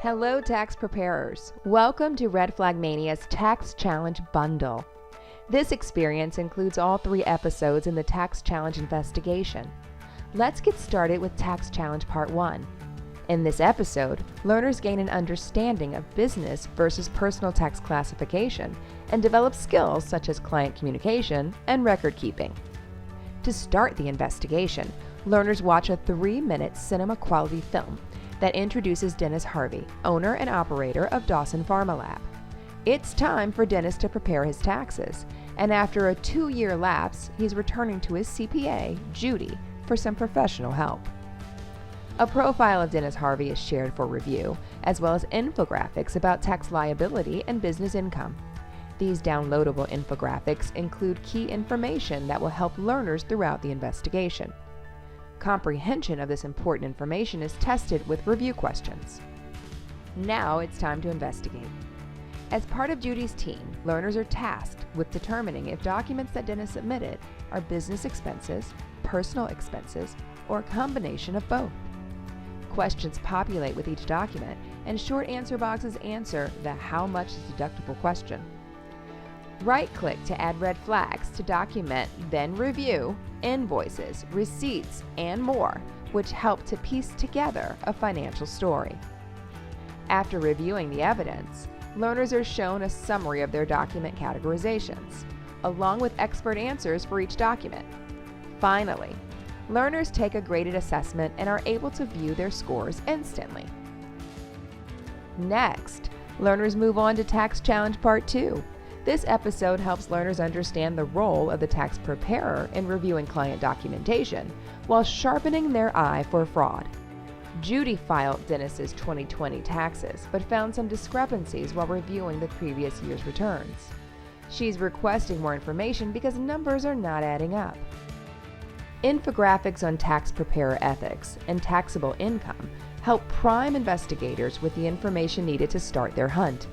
Hello, tax preparers. Welcome to Red Flag Mania's Tax Challenge Bundle. This experience includes all 3 episodes in the Tax Challenge investigation. Let's get started with Tax Challenge Part 1. In this episode, learners gain an understanding of business versus personal tax classification and develop skills such as client communication and record keeping. To start the investigation, learners watch a 3-minute cinema quality film that introduces Dennis Harvey, owner and operator of Dawson Pharma Lab. It's time for Dennis to prepare his taxes, and after a 2-year lapse, he's returning to his CPA, Judy, for some professional help. A profile of Dennis Harvey is shared for review, as well as infographics about tax liability and business income. These downloadable infographics include key information that will help learners throughout the investigation. Comprehension of this important information is tested with review questions. Now it's time to investigate. As part of Judy's team, learners are tasked with determining if documents that Dennis submitted are business expenses, personal expenses, or a combination of both. Questions populate with each document, and short answer boxes answer the how much is deductible question. Right-click to add red flags to document, then review invoices, receipts, and more, which help to piece together a financial story. After reviewing the evidence, learners are shown a summary of their document categorizations, along with expert answers for each document. Finally, learners take a graded assessment and are able to view their scores instantly. Next, learners move on to Tax Challenge Part 2. This episode helps learners understand the role of the tax preparer in reviewing client documentation while sharpening their eye for fraud. Judy filed Dennis's 2020 taxes, but found some discrepancies while reviewing the previous year's returns. She's requesting more information because numbers are not adding up. Infographics on tax preparer ethics and taxable income help prime investigators with the information needed to start their hunt.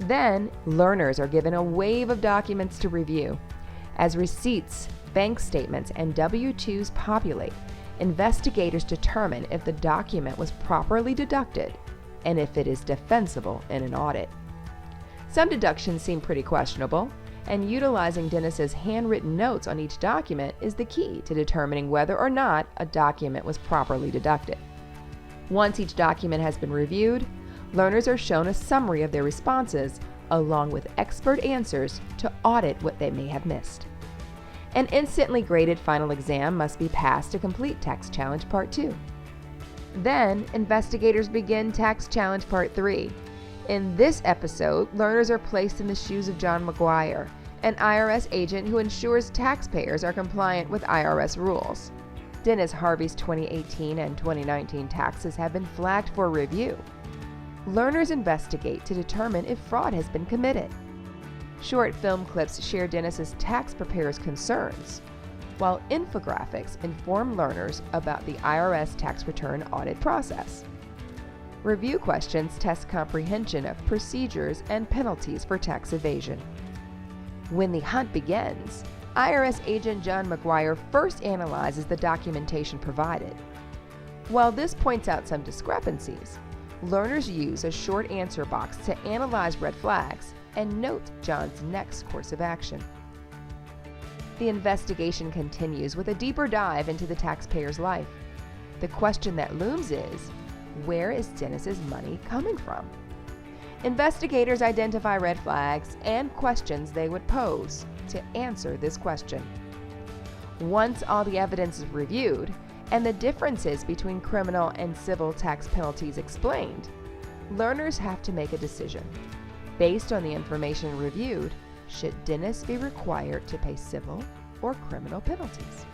Then, learners are given a wave of documents to review. As receipts, bank statements, and W-2s populate, investigators determine if the document was properly deducted and if it is defensible in an audit. Some deductions seem pretty questionable, and utilizing Dennis's handwritten notes on each document is the key to determining whether or not a document was properly deducted. Once each document has been reviewed, learners are shown a summary of their responses along with expert answers to audit what they may have missed. An instantly graded final exam must be passed to complete Tax Challenge Part 2. Then, investigators begin Tax Challenge Part 3. In this episode, learners are placed in the shoes of John McGuire, an IRS agent who ensures taxpayers are compliant with IRS rules. Dennis Harvey's 2018 and 2019 taxes have been flagged for review. Learners investigate to determine if fraud has been committed. Short film clips share Dennis's tax preparer's concerns, while infographics inform learners about the IRS tax return audit process. Review questions test comprehension of procedures and penalties for tax evasion. When the hunt begins, IRS agent John McGuire first analyzes the documentation provided. While this points out some discrepancies, learners use a short answer box to analyze red flags and note John's next course of action. The investigation continues with a deeper dive into the taxpayer's life. The question that looms is, where is Dennis's money coming from? Investigators identify red flags and questions they would pose to answer this question. Once all the evidence is reviewed, and the differences between criminal and civil tax penalties explained, learners have to make a decision. Based on the information reviewed, should Dennis be required to pay civil or criminal penalties?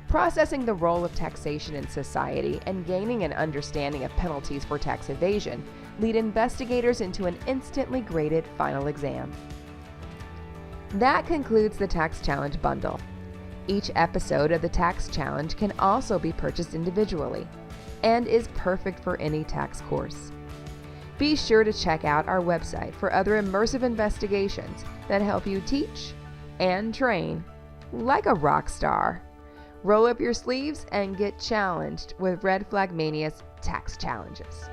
Processing the role of taxation in society and gaining an understanding of penalties for tax evasion lead investigators into an instantly graded final exam. That concludes the Tax Challenge Bundle. Each episode of the Tax Challenge can also be purchased individually and is perfect for any tax course. Be sure to check out our website for other immersive investigations that help you teach and train like a rock star. Roll up your sleeves and get challenged with Red Flag Mania's tax challenges.